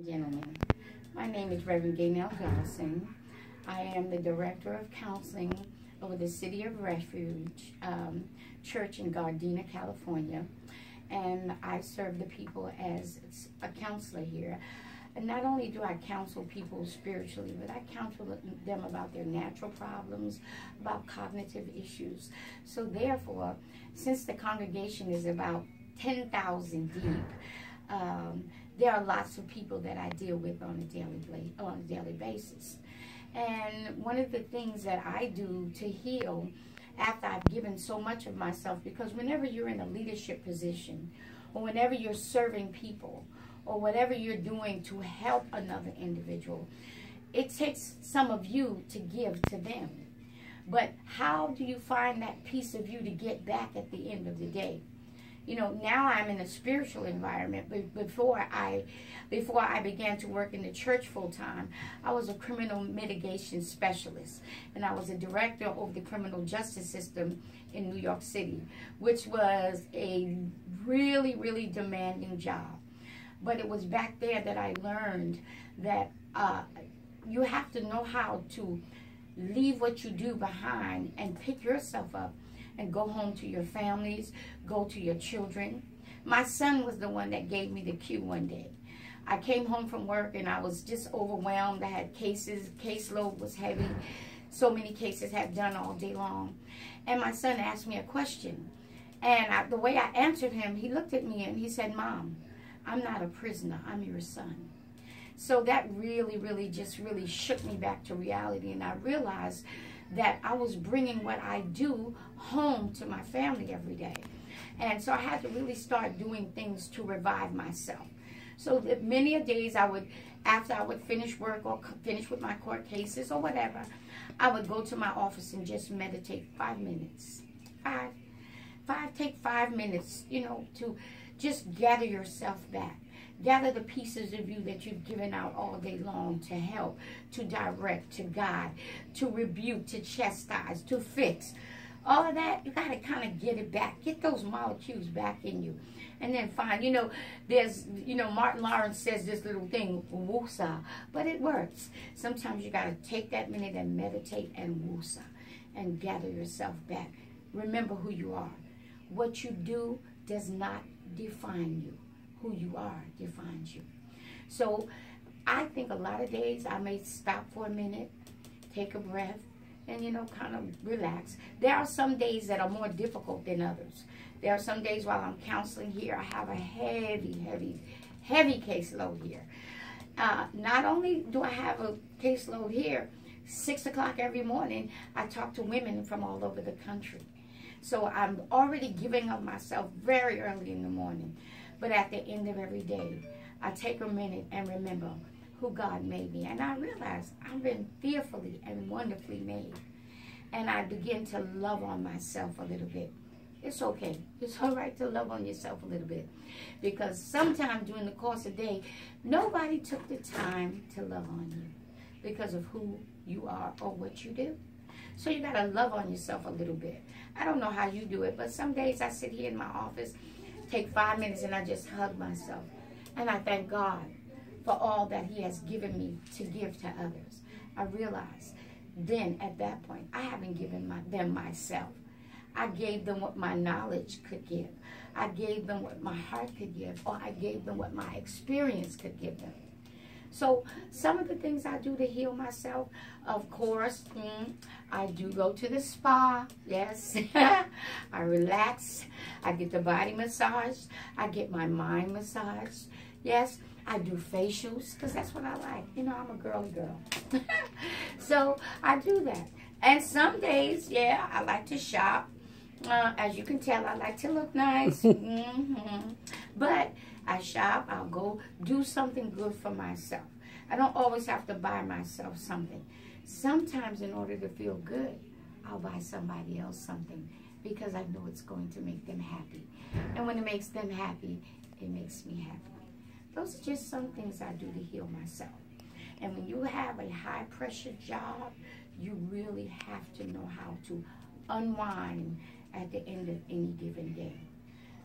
Gentlemen, my name is Reverend Gaynell Dawson. I am the Director of Counseling over the City of Refuge Church in Gardena, California. And I serve the people as a counselor here. And not only do I counsel people spiritually, but I counsel them about their natural problems, about cognitive issues. So therefore, since the congregation is about 10,000 deep, there are lots of people that I deal with on a daily basis. And one of the things that I do to heal after I've given so much of myself, because whenever you're in a leadership position, or whenever you're serving people, or whatever you're doing to help another individual, it takes some of you to give to them. But how do you find that piece of you to get back at the end of the day? You know, now I'm in a spiritual environment, but before I began to work in the church full time, I was a criminal mitigation specialist, and I was a director of the criminal justice system in New York City, which was a really, really demanding job. But it was back there that I learned that you have to know how to leave what you do behind and pick yourself up and go home to your families, go to your children. My son was the one that gave me the cue one day. I came home from work and I was just overwhelmed. I had cases, caseload was heavy. So many cases had done all day long. And my son asked me a question. And the way I answered him, he looked at me and he said, "Mom, I'm not a prisoner, I'm your son." So that really shook me back to reality, and I realized that I was bringing what I do home to my family every day. And so I had to really start doing things to revive myself. So that many a days after I would finish work or finish with my court cases or whatever, I would go to my office and just meditate 5 minutes. Take 5 minutes, you know, to just gather yourself back. Gather the pieces of you that you've given out all day long to help, to direct, to guide, to rebuke, to chastise, to fix. All of that, you got to kind of get it back. Get those molecules back in you. And then find, you know, Martin Lawrence says this little thing, woosah, but it works. Sometimes you got to take that minute and meditate and woosah and gather yourself back. Remember who you are. What you do does not define you. Who you are defines you. So I think a lot of days I may stop for a minute, take a breath, and, you know, kind of relax. There are some days that are more difficult than others. There are some days while I'm counseling here, I have a heavy caseload here. Not only do I have a caseload here, 6 o'clock every morning, I talk to women from all over the country. So I'm already giving of myself very early in the morning. But at the end of every day, I take a minute and remember who God made me. And I realize I've been fearfully and wonderfully made. And I begin to love on myself a little bit. It's okay. It's all right to love on yourself a little bit. Because sometimes during the course of the day, nobody took the time to love on you because of who you are or what you do. So you got to love on yourself a little bit. I don't know how you do it, but some days I sit here in my office, take 5 minutes, and I just hug myself. And I thank God for all that He has given me to give to others. I realize then at that point, I haven't given them myself. I gave them what my knowledge could give. I gave them what my heart could give, or I gave them what my experience could give them. So some of the things I do to heal myself, of course, I do go to the spa, yes. I relax. I get the body massage. I get my mind massaged, yes. I do facials because that's what I like. You know, I'm a girly girl. So I do that. And some days, yeah, I like to shop. As you can tell, I like to look nice. But I shop, I'll go do something good for myself. I don't always have to buy myself something. Sometimes in order to feel good, I'll buy somebody else something because I know it's going to make them happy. And when it makes them happy, it makes me happy. Those are just some things I do to heal myself. And when you have a high pressure job, you really have to know how to unwind at the end of any given day.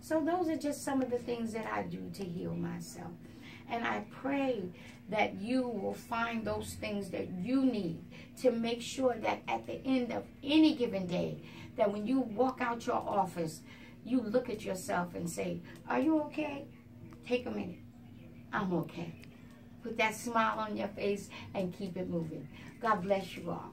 So those are just some of the things that I do to heal myself. And I pray that you will find those things that you need to make sure that at the end of any given day, that when you walk out your office, you look at yourself and say, are you okay? Take a minute. I'm okay. Put that smile on your face and keep it moving. God bless you all.